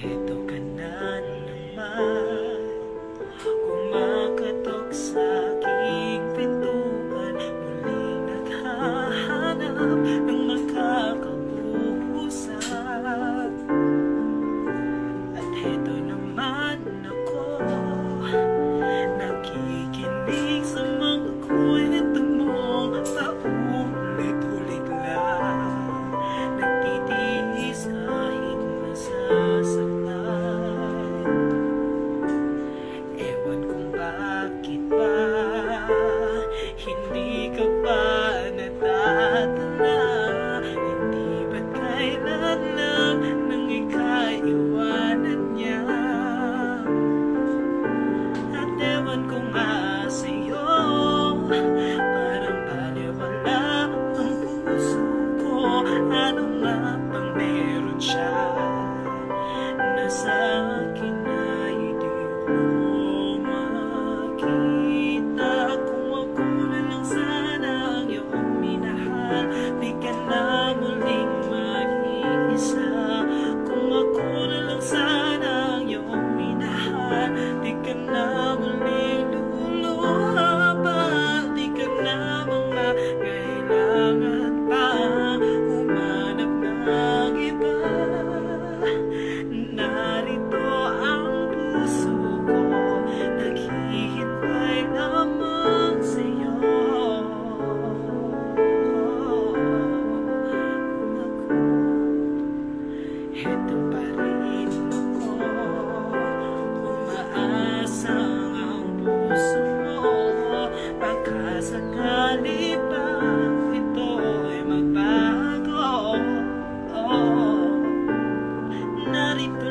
Heto ka na naman, kumakatok sa aking pintuan. Muling naghahanap ng makakausap. At heto naman ako, nakikinig sa mga kwento mong paulit-ulit lang. Nagtitiis kahit masasaktan. Ewan kung bakit ba hindi ka pa natatala. Hindi ba't kailan lang nang ika'y iwanan niya. At ewan ko nga sa'yo, parang baliwala ang puso ko. Ano nga bang meron siya na sa akin ay di ko makita? Kung ako na lang sana ang iyong minahal, di ka na muling mag-iisa. Kung ako na lang sana ang iyong minahal, di ka na muling luluha pa. Di ka na mangangailangan pa humanap ng iba. Narito ang puso ko, naghihintay lamang sa'yo. Heto pa rin ako, umaasang ang puso mo. Baka sakali pa ito'y magbago. Narito